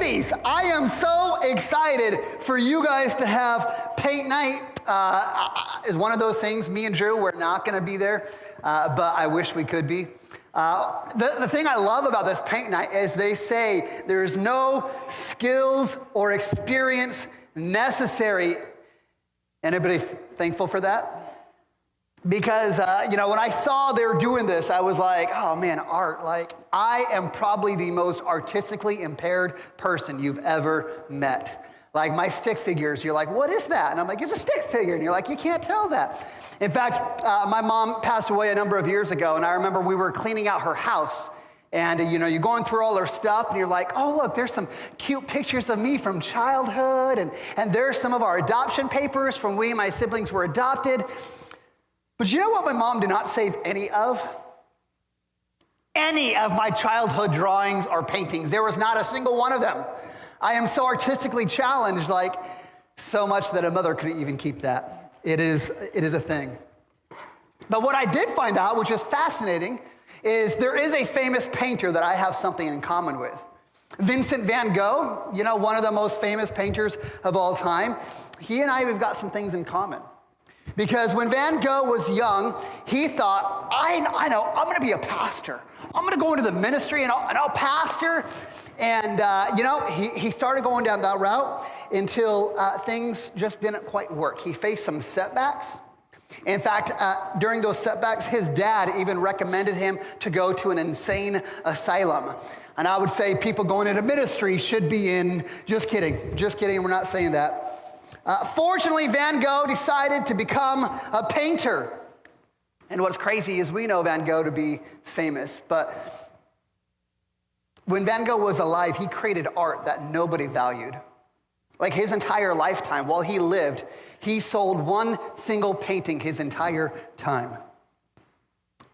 ladies, I am so excited for you guys to have paint night. Is one of those things, me and Drew, we're not going to be there, but I wish we could be. The thing I love about this paint night is they say there's no skills or experience necessary. Anybody thankful for that? Because, when I saw they were doing this, I was like, oh man, art. Like, I am probably the most artistically impaired person you've ever met. Like, my stick figures, you're like, what is that? And I'm like, it's a stick figure. And you're like, you can't tell that. In fact, my mom passed away a number of years ago, and I remember we were cleaning out her house. And, you're going through all her stuff, and you're like, oh, look, there's some cute pictures of me from childhood. And there's some of our adoption papers from when my siblings were adopted. But you know what my mom did not save any of? Any of my childhood drawings or paintings. There was not a single one of them. I am so artistically challenged, like so much that a mother couldn't even keep that. It is a thing. But what I did find out, which is fascinating, is there is a famous painter that I have something in common with. Vincent van Gogh, one of the most famous painters of all time. He and I have got some things in common. Because when Van Gogh was young, he thought, I know, I'm going to be a pastor. I'm going to go into the ministry and I'll pastor. And, he started going down that route until things just didn't quite work. He faced some setbacks. In fact, during those setbacks, his dad even recommended him to go to an insane asylum. And I would say people going into ministry should be in, just kidding, we're not saying that. Fortunately, Van Gogh decided to become a painter. And what's crazy is we know Van Gogh to be famous, but when Van Gogh was alive, he created art that nobody valued. Like his entire lifetime, while he lived, he sold one single painting his entire time.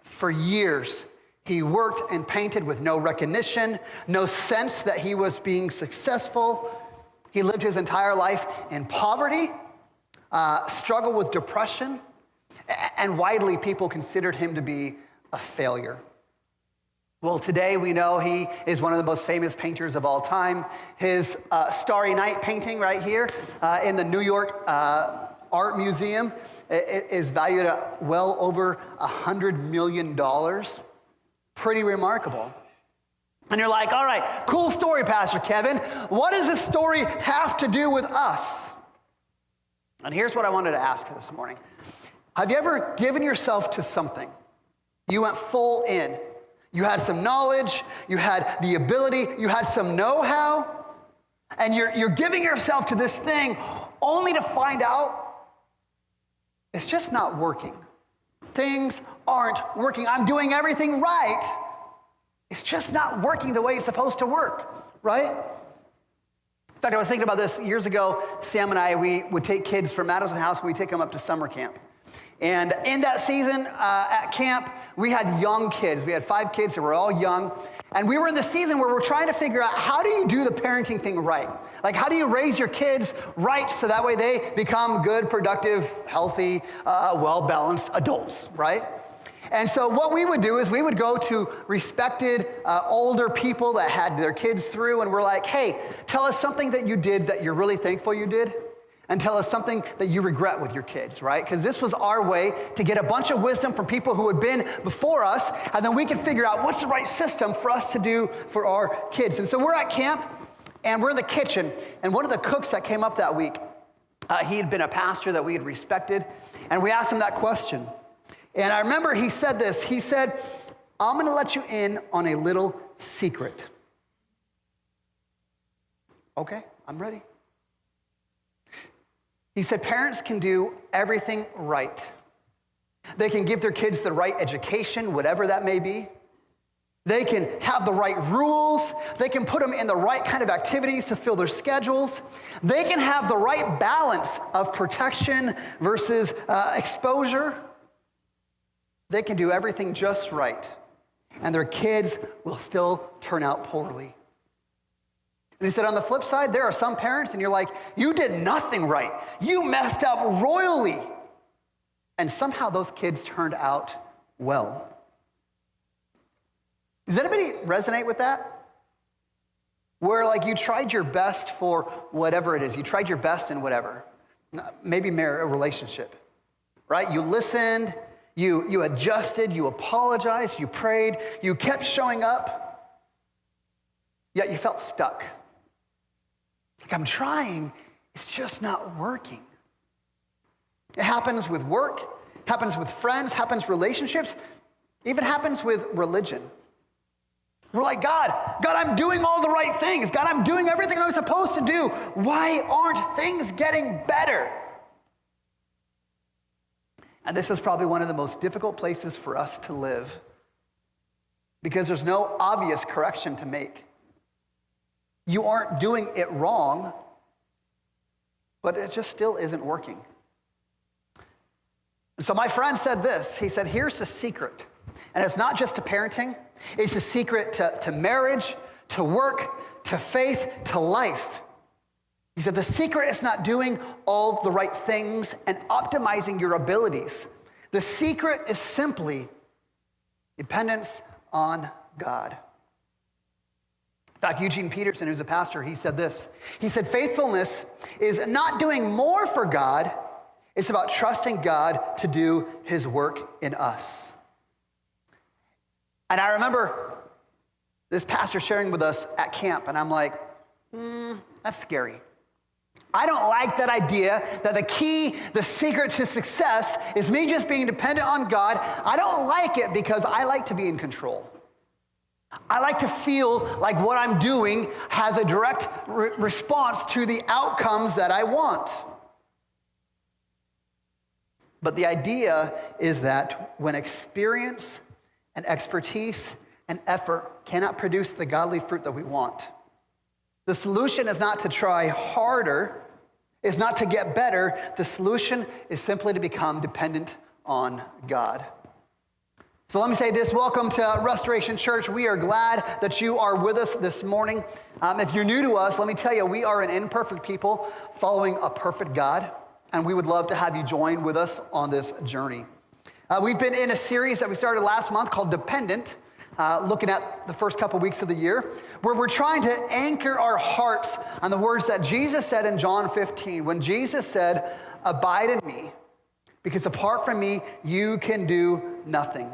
For years, he worked and painted with no recognition, no sense that he was being successful. He lived his entire life in poverty, struggled with depression, and widely people considered him to be a failure. Well, today we know he is one of the most famous painters of all time. His Starry Night painting right here in the New York Art Museum is valued at well over $100 million. Pretty remarkable. And you're like, all right, cool story, Pastor Kevin. What does this story have to do with us? And here's what I wanted to ask this morning. Have you ever given yourself to something? You went full in. You had some knowledge, you had the ability, you had some know-how, and you're giving yourself to this thing only to find out it's just not working. Things aren't working. I'm doing everything right. It's just not working the way it's supposed to work, right? In fact, I was thinking about this years ago. Sam and I, we would take kids from Madison House and we'd take them up to summer camp. And in that season at camp, we had young kids. We had 5 kids who were all young. And we were in the season where we're trying to figure out, how do you do the parenting thing right? Like, how do you raise your kids right so that way they become good, productive, healthy, well-balanced adults, right? And so what we would do is we would go to respected older people that had their kids through, and we're like, hey, tell us something that you did that you're really thankful you did, and tell us something that you regret with your kids, right? Because this was our way to get a bunch of wisdom from people who had been before us, and then we could figure out what's the right system for us to do for our kids. And so we're at camp, and we're in the kitchen, and one of the cooks that came up that week, he had been a pastor that we had respected, and we asked him that question. And I remember he said this. He said, I'm going to let you in on a little secret. Okay, I'm ready. He said, parents can do everything right. They can give their kids the right education, whatever that may be. They can have the right rules. They can put them in the right kind of activities to fill their schedules. They can have the right balance of protection versus exposure. They can do everything just right, and their kids will still turn out poorly. And he said, on the flip side, there are some parents, and you're like, you did nothing right. You messed up royally. And somehow those kids turned out well. Does anybody resonate with that? where like you tried your best for whatever it is. You tried your best in whatever. Maybe a relationship, right? You listened, you adjusted, you apologized, you prayed, you kept showing up, yet you felt stuck. Like, I'm trying, it's just not working. It happens with work, happens with friends, happens relationships, even happens with religion. We're like, God, I'm doing all the right things. God, I'm doing everything I'm supposed to do. Why aren't things getting better? And this is probably one of the most difficult places for us to live because there's no obvious correction to make. You aren't doing it wrong, but it just still isn't working. And so my friend said this. He said, here's the secret. And it's not just to parenting. It's a secret to marriage, to work, to faith, to life. He said, the secret is not doing all the right things and optimizing your abilities. The secret is simply dependence on God. In fact, Eugene Peterson, who's a pastor, he said this. He said, faithfulness is not doing more for God. It's about trusting God to do his work in us. And I remember this pastor sharing with us at camp, and I'm like, that's scary. I don't like that idea that the key, the secret to success is me just being dependent on God. I don't like it because I like to be in control. I like to feel like what I'm doing has a direct response to the outcomes that I want. But the idea is that when experience and expertise and effort cannot produce the godly fruit that we want, the solution is not to try harder, is not to get better. The solution is simply to become dependent on God. So let me say this. Welcome to Restoration Church. We are glad that you are with us this morning. If you're new to us, let me tell you, we are an imperfect people following a perfect God, and we would love to have you join with us on this journey. We've been in a series that we started last month called Dependent, looking at the first couple weeks of the year, where we're trying to anchor our hearts on the words that Jesus said in John 15, when Jesus said, abide in me, because apart from me, you can do nothing.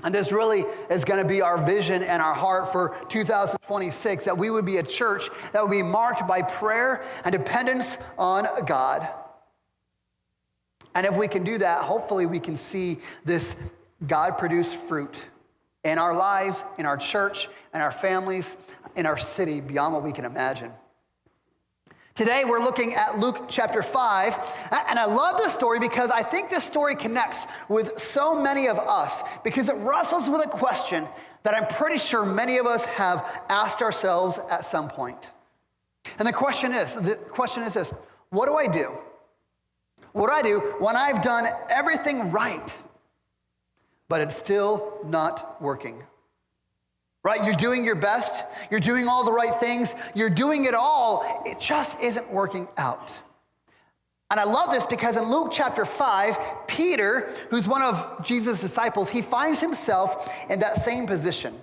And this really is going to be our vision and our heart for 2026, that we would be a church that would be marked by prayer and dependence on God. And if we can do that, hopefully we can see this God-produced fruit in our lives, in our church, in our families, in our city, beyond what we can imagine. Today, we're looking at Luke chapter 5, and I love this story because I think this story connects with so many of us because it wrestles with a question that I'm pretty sure many of us have asked ourselves at some point. And the question is this: what do I do? What do I do when I've done everything right, but it's still not working? Right? You're doing your best. You're doing all the right things. You're doing it all. It just isn't working out. And I love this because in Luke chapter 5, Peter, who's one of Jesus' disciples, he finds himself in that same position.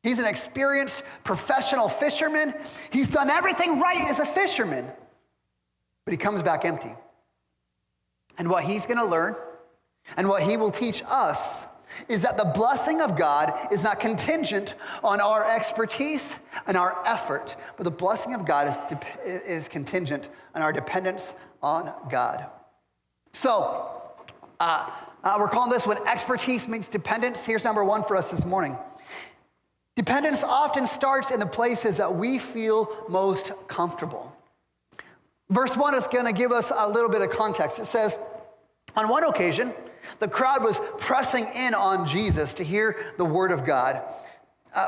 He's an experienced professional fisherman. He's done everything right as a fisherman, but he comes back empty. And what he's going to learn and what he will teach us is that the blessing of God is not contingent on our expertise and our effort, but the blessing of God is contingent on our dependence on God. So, we're calling this when expertise meets dependence. Here's number one for us this morning. Dependence often starts in the places that we feel most comfortable. Verse 1 is going to give us a little bit of context. It says, on one occasion, the crowd was pressing in on Jesus to hear the word of God.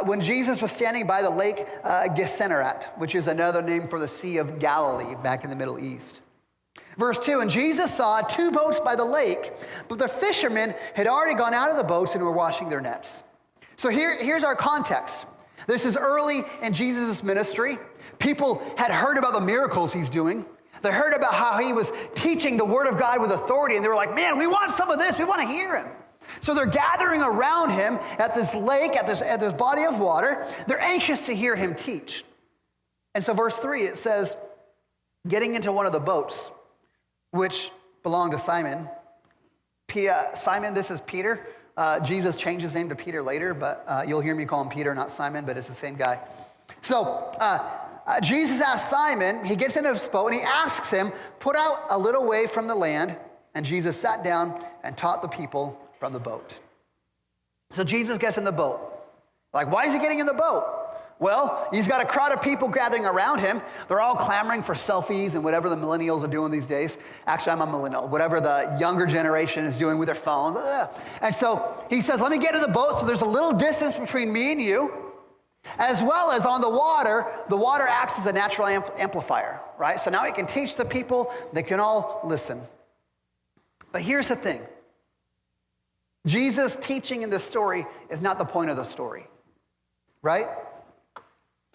When Jesus was standing by the lake Gennesaret, which is another name for the Sea of Galilee back in the Middle East. Verse 2, and Jesus saw 2 boats by the lake, but the fishermen had already gone out of the boats and were washing their nets. So here's our context. This is early in Jesus' ministry. People had heard about the miracles he's doing. They heard about how he was teaching the word of God with authority, and they were like, man, we want some of this. We want to hear him. So they're gathering around him at this lake, at this body of water. They're anxious to hear him teach. And so verse 3, it says, getting into one of the boats, which belonged to Simon. Simon, this is Peter. Jesus changed his name to Peter later, but you'll hear me call him Peter, not Simon, but it's the same guy. So Jesus asked Simon, he gets into his boat and he asks him, put out a little way from the land. And Jesus sat down and taught the people from the boat. So Jesus gets in the boat. Like, why is he getting in the boat? Well, he's got a crowd of people gathering around him. They're all clamoring for selfies and whatever the millennials are doing these days. Actually, I'm a millennial. Whatever the younger generation is doing with their phones. And so he says, let me get in the boat so there's a little distance between me and you. As well as on the water acts as a natural amplifier, right? So now he can teach the people. They can all listen. But here's the thing. Jesus' teaching in this story is not the point of the story, right?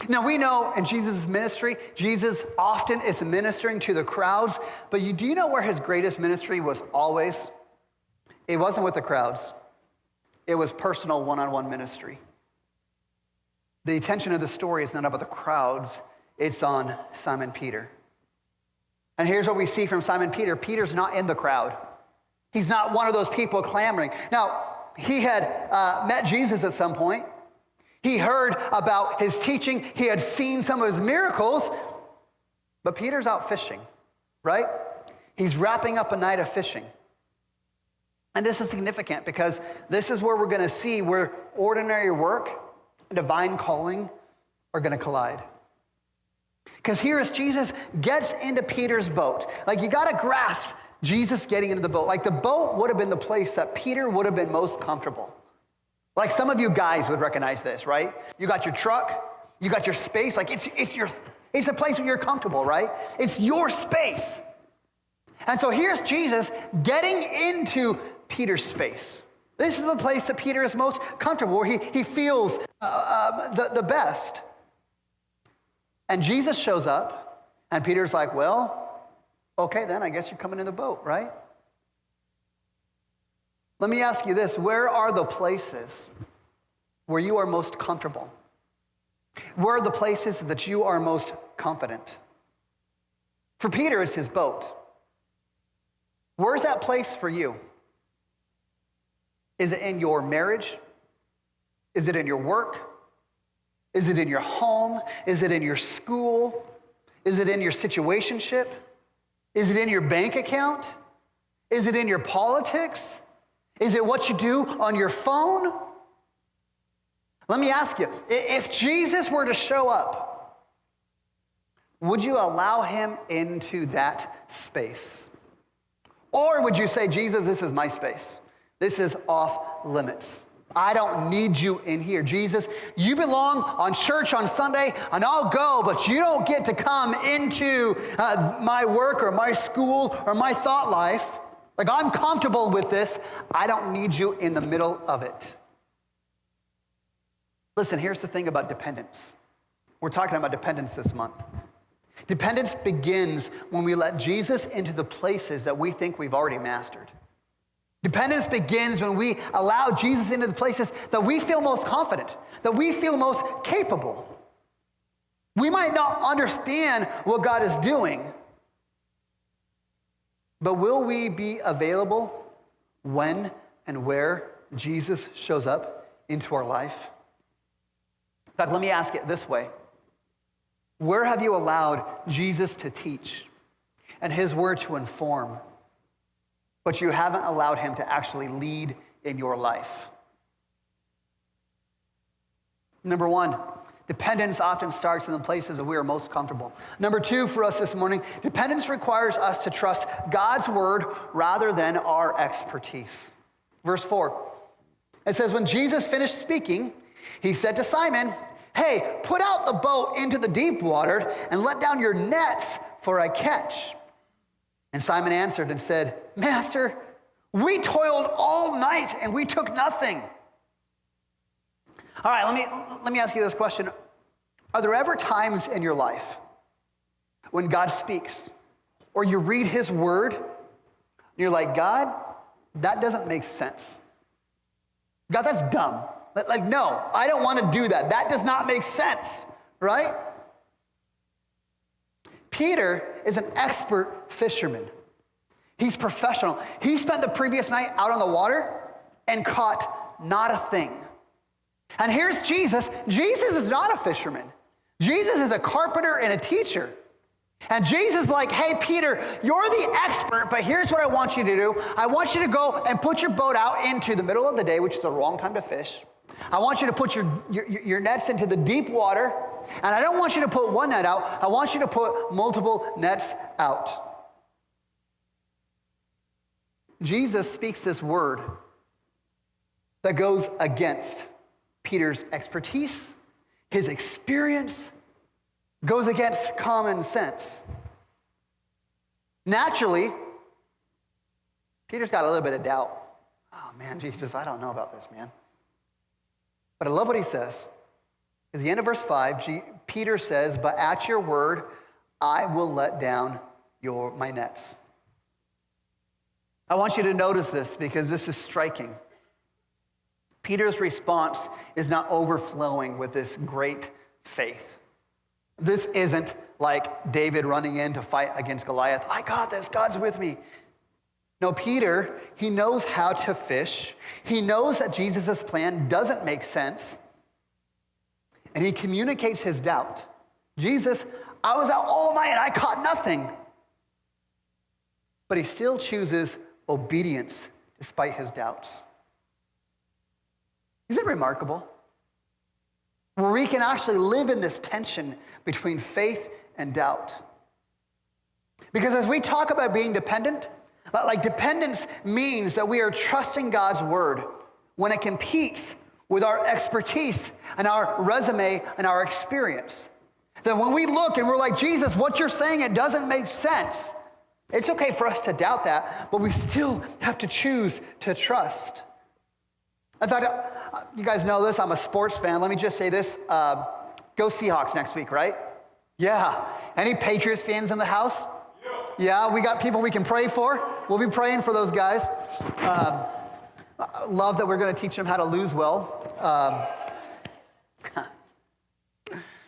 Now, we know in Jesus' ministry, Jesus often is ministering to the crowds, but do you know where his greatest ministry was always? It wasn't with the crowds. It was personal one-on-one ministry. The attention of the story is not about the crowds. It's on Simon Peter. And here's what we see from Simon Peter. Peter's not in the crowd. He's not one of those people clamoring. Now, he had met Jesus at some point. He heard about his teaching. He had seen some of his miracles. But Peter's out fishing, right? He's wrapping up a night of fishing. And this is significant because this is where we're going to see where ordinary work and divine calling are going to collide. Because here as Jesus gets into Peter's boat, like you got to grasp Jesus getting into the boat. Like the boat would have been the place that Peter would have been most comfortable. Like some of you guys would recognize this, right? You got your truck, you got your space. Like it's a place where you're comfortable, right? It's your space. And so here's Jesus getting into Peter's space. This is the place that Peter is most comfortable, where he feels the best. And Jesus shows up, and Peter's like, well, okay, then I guess you're coming in the boat, right? Let me ask you this. Where are the places where you are most comfortable? Where are the places that you are most confident? For Peter, it's his boat. Where's that place for you? Is it in your marriage? Is it in your work? Is it in your home? Is it in your school? Is it in your situationship? Is it in your bank account? Is it in your politics? Is it what you do on your phone? Let me ask you, if Jesus were to show up, would you allow him into that space? Or would you say, Jesus, this is my space. This is off limits. I don't need you in here. Jesus, you belong on church on Sunday, and I'll go, but you don't get to come into my work or my school or my thought life. Like, I'm comfortable with this. I don't need you in the middle of it. Listen, here's the thing about dependence. We're talking about dependence this month. Dependence begins when we let Jesus into the places that we think we've already mastered. Dependence begins when we allow Jesus into the places that we feel most confident, that we feel most capable. We might not understand what God is doing, but will we be available when and where Jesus shows up into our life? In fact, let me ask it this way. Where have you allowed Jesus to teach and his word to inform, but you haven't allowed him to actually lead in your life? Number one, dependence often starts in the places that we are most comfortable. Number two for us this morning, dependence requires us to trust God's word rather than our expertise. Verse 4, it says, when Jesus finished speaking, he said to Simon, hey, put out the boat into the deep water and let down your nets for a catch. And Simon answered and said, Master, we toiled all night and we took nothing. All right, let me ask you this question. Are there ever times in your life when God speaks or you read his word and you're like, God, that doesn't make sense. God, that's dumb. Like, no, I don't want to do that. That does not make sense, right? Peter is an expert fisherman. He's professional. He spent the previous night out on the water and caught not a thing. And here's Jesus. Jesus is not a fisherman. Jesus is a carpenter and a teacher. And Jesus is like, hey, Peter, you're the expert, but here's what I want you to do. I want you to go and put your boat out into the middle of the day, which is the wrong time to fish. I want you to put your nets into the deep water, and I don't want you to put one net out. I want you to put multiple nets out. Jesus speaks this word that goes against Peter's expertise, his experience, goes against common sense. Naturally, Peter's got a little bit of doubt. Oh man, Jesus, I don't know about this, man. But I love what he says. At the end of verse 5, Peter says, but at your word, I will let down my nets. I want you to notice this because this is striking. Peter's response is not overflowing with this great faith. This isn't like David running in to fight against Goliath. I got this, God's with me. No, Peter, he knows how to fish. He knows that Jesus' plan doesn't make sense. And he communicates his doubt. Jesus, I was out all night and I caught nothing. But he still chooses obedience despite his doubts. Isn't it remarkable? Where we can actually live in this tension between faith and doubt. Because as we talk about being dependent, like dependence means that we are trusting God's word when it competes with our expertise and our resume and our experience. That when we look and we're like, Jesus, what you're saying, it doesn't make sense. It's okay for us to doubt that, but we still have to choose to trust. In fact, you guys know this, I'm a sports fan. Let me just say this, go Seahawks next week, right? Yeah. Any Patriots fans in the house? Yeah, we got people we can pray for. We'll be praying for those guys. Love that we're going to teach them how to lose well.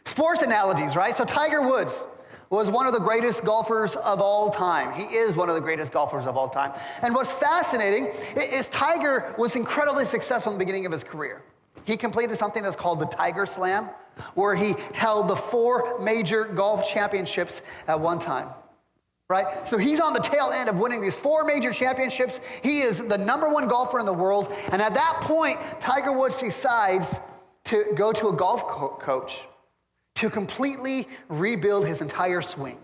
Sports analogies, right? So Tiger Woods was one of the greatest golfers of all time. He is one of the greatest golfers of all time. And what's fascinating is Tiger was incredibly successful in the beginning of his career. He completed something that's called the Tiger Slam, where he held the 4 major golf championships at one time. Right? So he's on the tail end of winning these 4 major championships. He is the #1 golfer in the world. And at that point, Tiger Woods decides to go to a golf coach to completely rebuild his entire swing.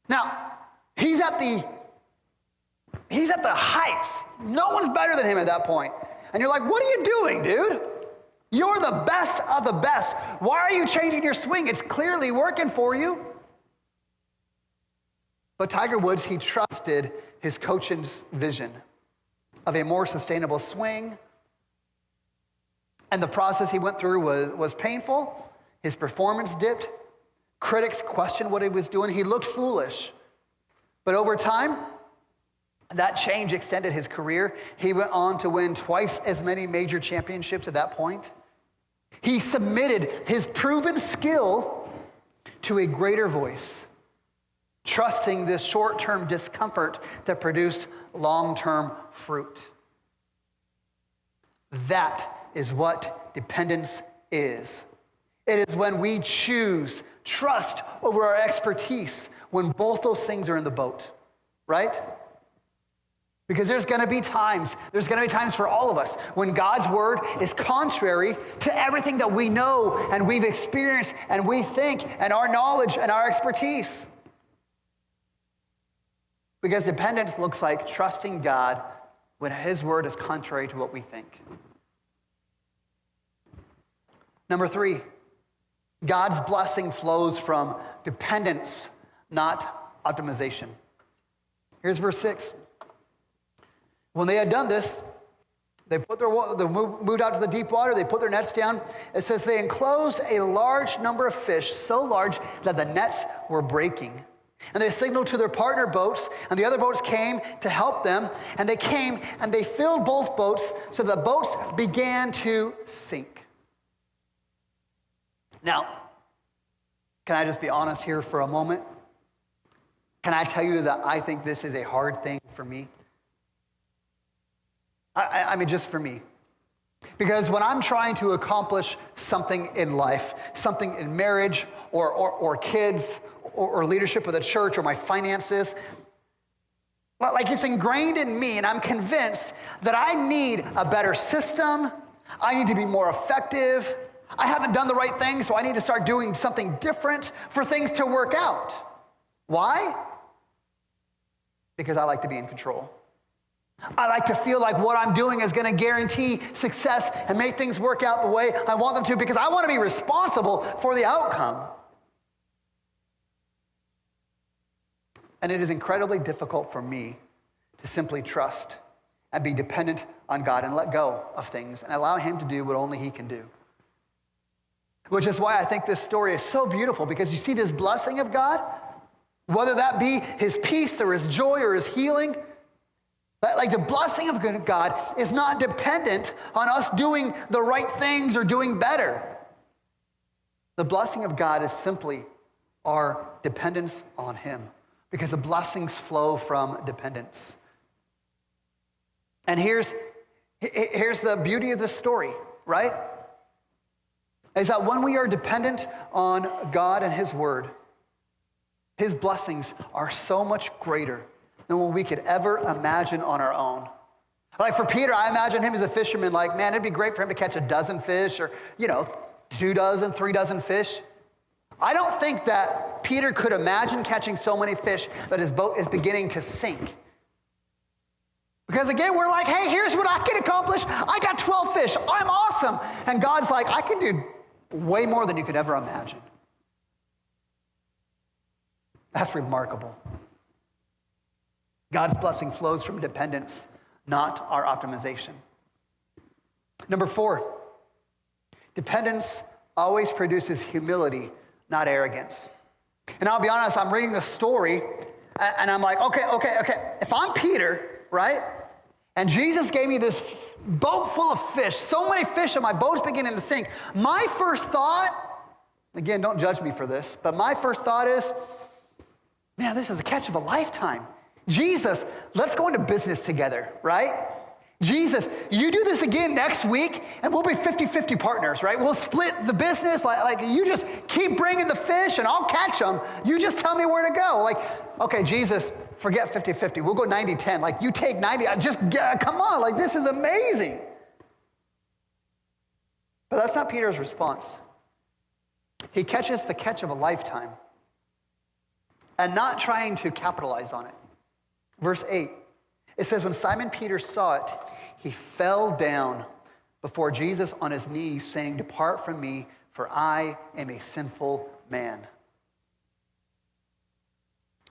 Now, he's at the heights. No one's better than him at that point. And you're like, what are you doing, dude? You're the best of the best. Why are you changing your swing? It's clearly working for you. But Tiger Woods, he trusted his coach's vision of a more sustainable swing. And the process he went through was painful. His performance dipped. Critics questioned what he was doing. He looked foolish. But over time, that change extended his career. He went on to win twice as many major championships at that point. He submitted his proven skill to a greater voice, trusting this short-term discomfort that produced long-term fruit. That is what dependence is. It is when we choose trust over our expertise, when both those things are in the boat, right? Because there's going to be times for all of us when God's word is contrary to everything that we know and we've experienced and we think and our knowledge and our expertise. Because dependence looks like trusting God when his word is contrary to what we think. Number 3, God's blessing flows from dependence, not optimization. Here's verse 6. When they had done this, they moved out to the deep water, they put their nets down. It says they enclosed a large number of fish, so large that the nets were breaking. And they signaled to their partner boats, and the other boats came to help them. And they came and they filled both boats, so the boats began to sink. Now, can I just be honest here for a moment? Can I tell you that I think this is a hard thing for me? I mean, just for me. Because when I'm trying to accomplish something in life, something in marriage or kids or leadership of the church or my finances, like it's ingrained in me, and I'm convinced that I need a better system. I need to be more effective. I haven't done the right thing, so I need to start doing something different for things to work out. Why? Because I like to be in control. I like to feel like what I'm doing is going to guarantee success and make things work out the way I want them to, because I want to be responsible for the outcome. And it is incredibly difficult for me to simply trust and be dependent on God and let go of things and allow him to do what only he can do. Which is why I think this story is so beautiful, because you see this blessing of God, whether that be his peace or his joy or his healing. Like the blessing of God is not dependent on us doing the right things or doing better. The blessing of God is simply our dependence on him, because the blessings flow from dependence. And here's the beauty of this story, right? Is that when we are dependent on God and his word, his blessings are so much greater than what we could ever imagine on our own. Like for Peter, I imagine him as a fisherman, like, man, it'd be great for him to catch a dozen fish or, 2 dozen, 3 dozen fish. I don't think that Peter could imagine catching so many fish that his boat is beginning to sink. Because again, we're like, hey, here's what I can accomplish. I got 12 fish. I'm awesome. And God's like, I can do way more than you could ever imagine. That's remarkable. God's blessing flows from dependence, not our optimization. Number 4, dependence always produces humility, not arrogance. And I'll be honest, I'm reading the story, and I'm like, okay. If I'm Peter, right, and Jesus gave me this boat full of fish, so many fish, and my boat's beginning to sink, my first thought, again, don't judge me for this, but my first thought is, man, this is a catch of a lifetime. Jesus, let's go into business together, right? Jesus, you do this again next week, and we'll be 50-50 partners, right? We'll split the business. Like you just keep bringing the fish, and I'll catch them. You just tell me where to go. Like, okay, Jesus, forget 50-50. We'll go 90-10. Like, you take 90. Come on. Like, this is amazing. But that's not Peter's response. He catches the catch of a lifetime and not trying to capitalize on it. Verse 8, it says, when Simon Peter saw it, he fell down before Jesus on his knees, saying, depart from me, for I am a sinful man.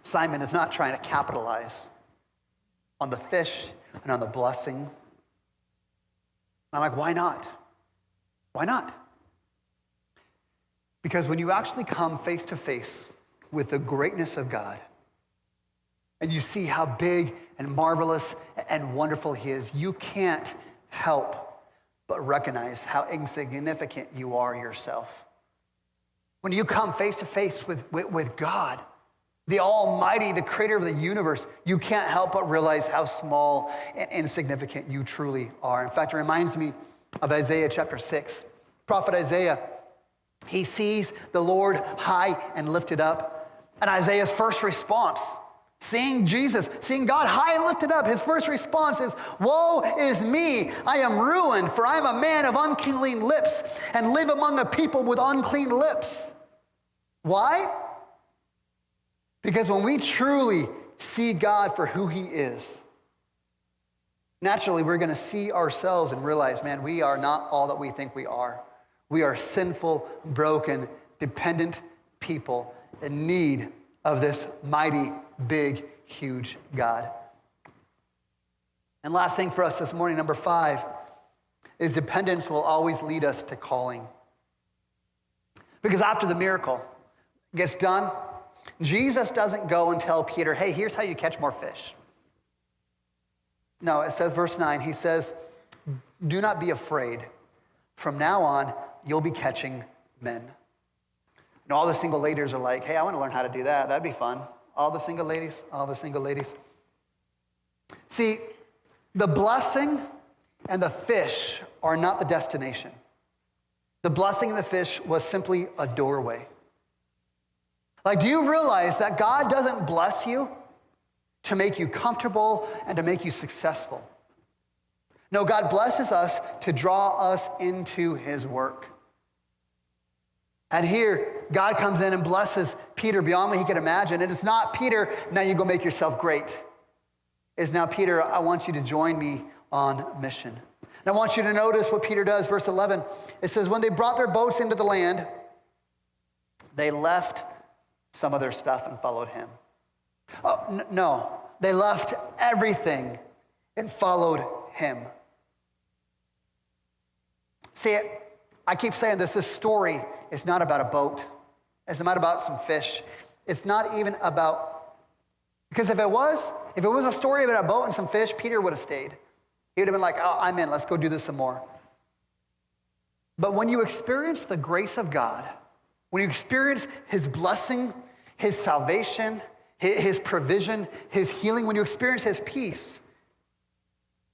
Simon is not trying to capitalize on the fish and on the blessing. I'm like, why not? Why not? Because when you actually come face to face with the greatness of God, and you see how big and marvelous and wonderful he is, you can't help but recognize how insignificant you are yourself. When you come face to face with God, the Almighty, the creator of the universe, you can't help but realize how small and insignificant you truly are. In fact, it reminds me of Isaiah chapter 6. Prophet Isaiah, he sees the Lord high and lifted up. And Isaiah's first response, seeing Jesus, seeing God high and lifted up, his first response is, woe is me, I am ruined, for I am a man of unclean lips and live among a people with unclean lips. Why? Because when we truly see God for who he is, naturally we're going to see ourselves and realize, man, we are not all that we think we are. We are sinful, broken, dependent people in need of this mighty, big, huge God. And last thing for us this morning, number 5, is dependence will always lead us to calling. Because after the miracle gets done, Jesus doesn't go and tell Peter, hey, here's how you catch more fish. No, it says, verse 9, he says, do not be afraid. From now on, you'll be catching men. And all the single ladies are like, hey, I want to learn how to do that. That'd be fun. All the single ladies. See, the blessing and the fish are not the destination. The blessing and the fish was simply a doorway. Like, do you realize that God doesn't bless you to make you comfortable and to make you successful? No, God blesses us to draw us into his work. And here, God comes in and blesses Peter beyond what he could imagine. And it's not, Peter, now you go make yourself great. It's now, Peter, I want you to join me on mission. And I want you to notice what Peter does. Verse 11, it says, when they brought their boats into the land, they left some of their stuff and followed him. Oh, no, they left everything and followed him. See, I keep saying this story is not about a boat. It's not about some fish. It's not even about, because if it was a story about a boat and some fish, Peter would have stayed. He would have been like, oh, I'm in, let's go do this some more. But when you experience the grace of God, when you experience his blessing, his salvation, his provision, his healing, when you experience his peace,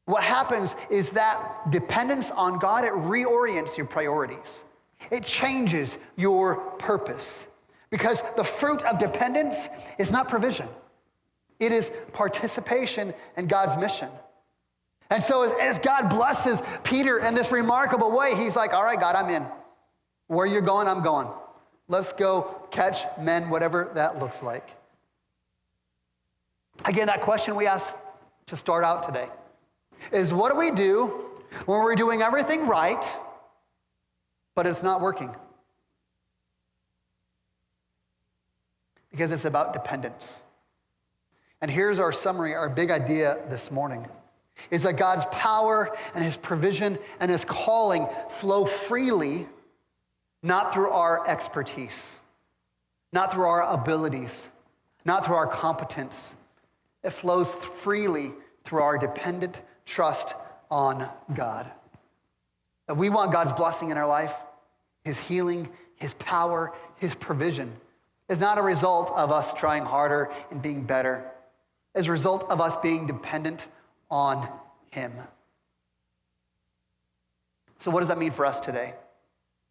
what happens is that dependence on God, it reorients your priorities. It changes your purpose. Because the fruit of dependence is not provision. It is participation in God's mission. And so as God blesses Peter in this remarkable way, he's like, all right, God, I'm in. Where you're going, I'm going. Let's go catch men, whatever that looks like. Again, that question we asked to start out today is, what do we do when we're doing everything right, but it's not working? Because it's about dependence. And here's our summary, our big idea this morning, is that God's power and his provision and his calling flow freely, not through our expertise, not through our abilities, not through our competence. It flows freely through our dependent trust on God. That we want God's blessing in our life, his healing, his power, his provision is not a result of us trying harder and being better. It's a result of us being dependent on him. So what does that mean for us today?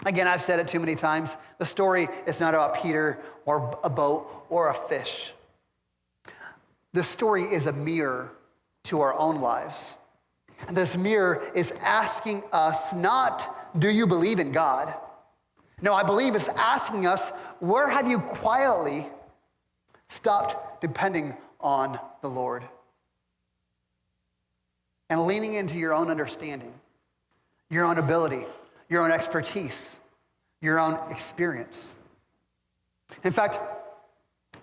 Again, I've said it too many times. The story is not about Peter or a boat or a fish. The story is a mirror to our own lives. And this mirror is asking us not, do you believe in God? No, I believe it's asking us, where have you quietly stopped depending on the Lord? And leaning into your own understanding, your own ability, your own expertise, your own experience. In fact,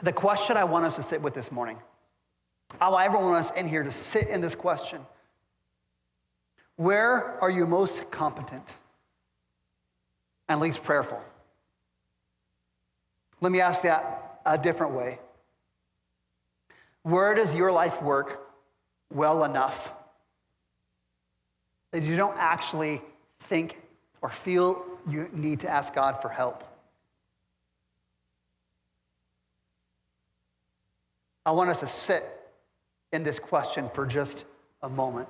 the question I want us to sit with this morning, I want everyone else in here to sit in this question. Where are you most competent and least prayerful? Let me ask that a different way. Where does your life work well enough that you don't actually think or feel you need to ask God for help? I want us to sit in this question for just a moment.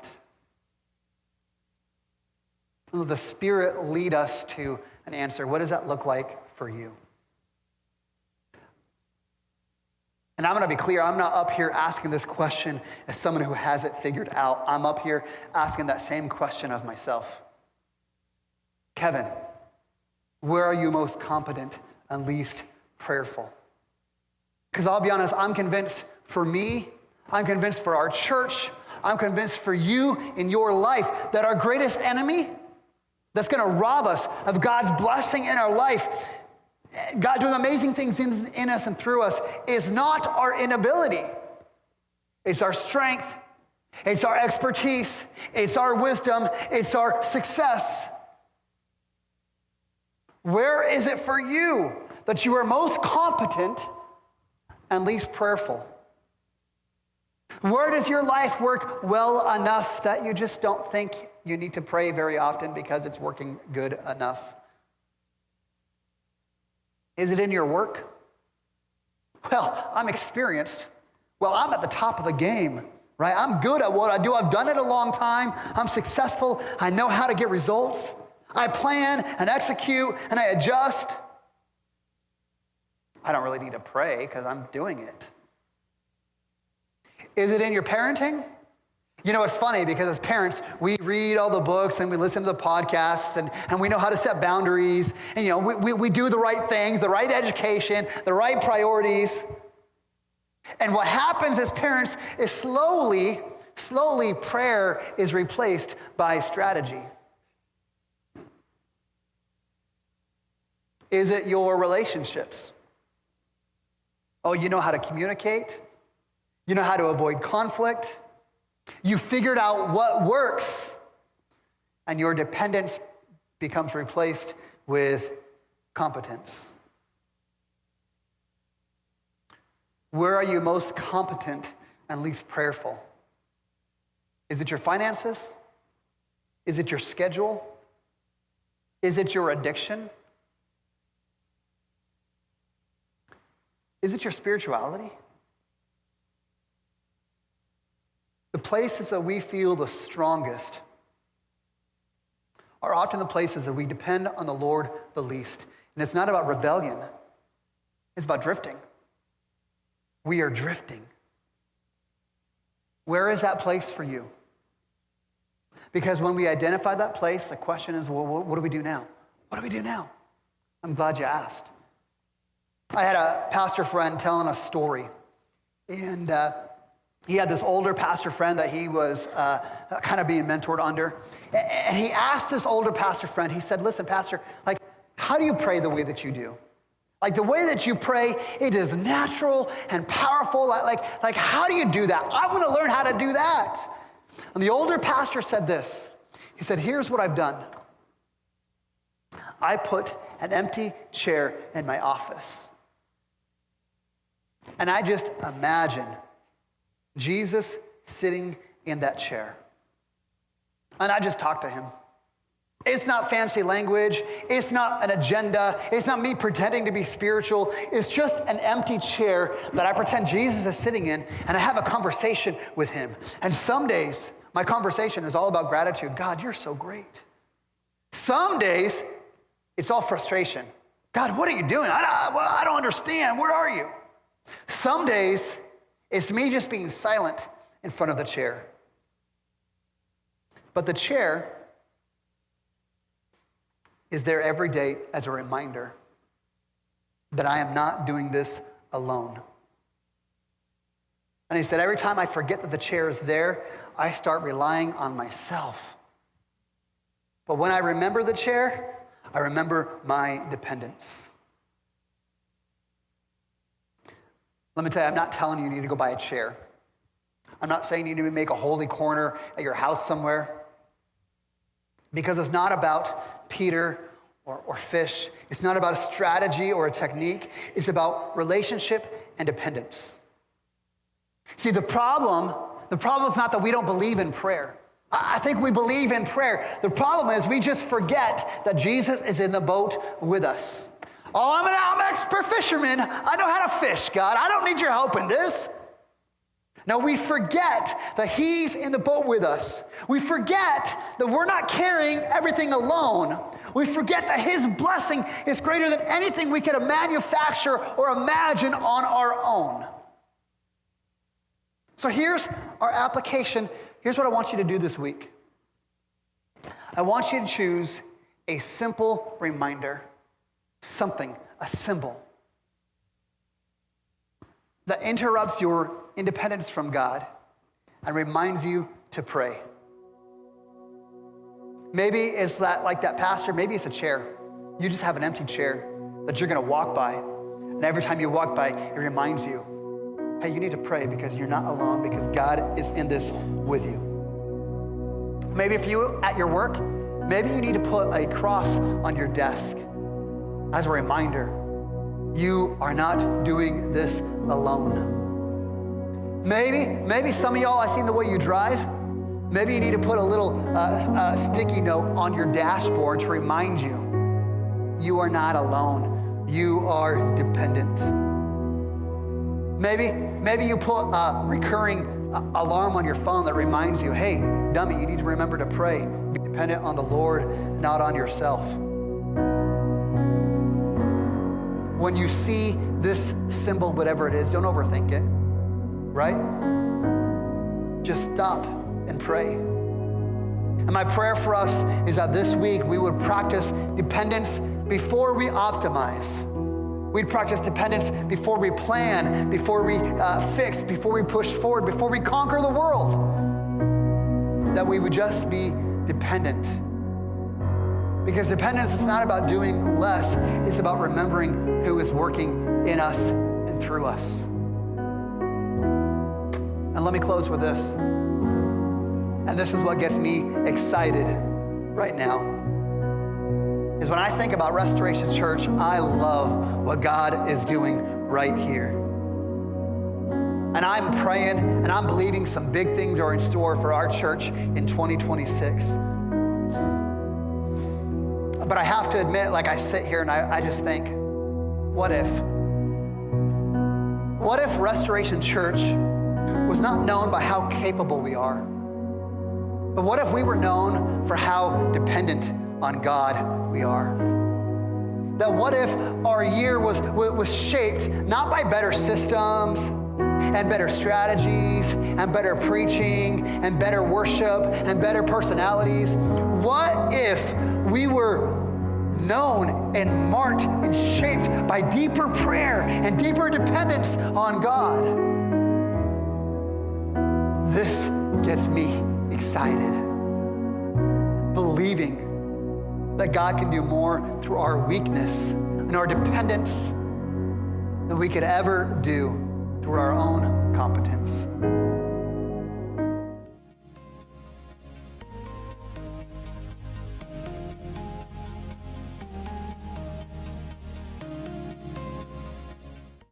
Let the Spirit lead us to an answer. What does that look like for you? And I'm going to be clear, I'm not up here asking this question as someone who has it figured out. I'm up here asking that same question of myself. Kevin, where are you most competent and least prayerful? Because I'll be honest, I'm convinced for me, I'm convinced for our church, I'm convinced for you in your life that our greatest enemy that's going to rob us of God's blessing in our life, God doing amazing things in us and through us, is not our inability. It's our strength. It's our expertise. It's our wisdom. It's our success. Where is it for you that you are most competent and least prayerful? Where does your life work well enough that you just don't think you need to pray very often because it's working good enough? Is it in your work? Well, I'm experienced. Well, I'm at the top of the game, right? I'm good at what I do. I've done it a long time. I'm successful. I know how to get results. I plan and execute and I adjust. I don't really need to pray because I'm doing it. Is it in your parenting? You know, it's funny because as parents, we read all the books and we listen to the podcasts and we know how to set boundaries. And, you know, we do the right things, the right education, the right priorities. And what happens as parents is slowly prayer is replaced by strategy. Is it your relationships? Oh, you know how to communicate. You know how to avoid conflict. You figured out what works, and your dependence becomes replaced with competence. Where are you most competent and least prayerful? Is it your finances? Is it your schedule? Is it your addiction? Is it your spirituality? The places that we feel the strongest are often the places that we depend on the Lord the least. And it's not about rebellion. It's about drifting. We are drifting. Where is that place for you? Because when we identify that place, the question is, well, what do we do now? What do we do now? I'm glad you asked. I had a pastor friend telling a story. And he had this older pastor friend that he was kind of being mentored under. And he asked this older pastor friend, he said, listen, pastor, like, how do you pray the way that you do? Like the way that you pray, it is natural and powerful. Like how do you do that? I want to learn how to do that. And the older pastor said this. He said, here's what I've done. I put an empty chair in my office. And I just imagine Jesus sitting in that chair. And I just talk to him. It's not fancy language. It's not an agenda. It's not me pretending to be spiritual. It's just an empty chair that I pretend Jesus is sitting in, and I have a conversation with him. And some days, my conversation is all about gratitude. God, you're so great. Some days, it's all frustration. God, what are you doing? I don't understand. Where are you? Some days, it's me just being silent in front of the chair. But the chair is there every day as a reminder that I am not doing this alone. And he said, every time I forget that the chair is there, I start relying on myself. But when I remember the chair, I remember my dependence. Let me tell you, I'm not telling you need to go buy a chair. I'm not saying you need to make a holy corner at your house somewhere. Because it's not about Peter or fish. It's not about a strategy or a technique. It's about relationship and dependence. See, the problem is not that we don't believe in prayer. I think we believe in prayer. The problem is we just forget that Jesus is in the boat with us. Oh, I'm an expert fisherman. I know how to fish, God. I don't need your help in this. No, we forget that he's in the boat with us. We forget that we're not carrying everything alone. We forget that his blessing is greater than anything we could manufacture or imagine on our own. So here's our application. Here's what I want you to do this week. I want you to choose a simple reminder, something, a symbol that interrupts your independence from God and reminds you to pray. Maybe it's that, like that pastor, maybe it's a chair. You just have an empty chair that you're going to walk by. And every time you walk by, it reminds you, hey, you need to pray because you're not alone, because God is in this with you. Maybe if you at your work, maybe you need to put a cross on your desk as a reminder You are not doing this alone. Maybe some of y'all, I seen the way you drive. Maybe you need to put a little sticky note on your dashboard to remind you, you are not alone. You are dependent. Maybe you put a recurring alarm on your phone that reminds you, hey, dummy, you need to remember to pray. Be dependent on the Lord, not on yourself. When you see this symbol, whatever it is, don't overthink it, right? Just stop and pray. And my prayer for us is that this week we would practice dependence before we optimize. We'd practice dependence before we plan, before we fix, before we push forward, before we conquer the world. That we would just be dependent. Because dependence is not about doing less, it's about remembering who is working in us and through us. And let me close with this. And this is what gets me excited right now. Is when I think about Restoration Church, I love what God is doing right here. And I'm praying and I'm believing some big things are in store for our church in 2026. But I have to admit, like I sit here and I just think, what if Restoration Church was not known by how capable we are? But what if we were known for how dependent on God we are? That what if our year was shaped not by better systems and better strategies and better preaching and better worship and better personalities? What if we were known and marked and shaped by deeper prayer and deeper dependence on God? This gets me excited, believing that God can do more through our weakness and our dependence than we could ever do through our own competence.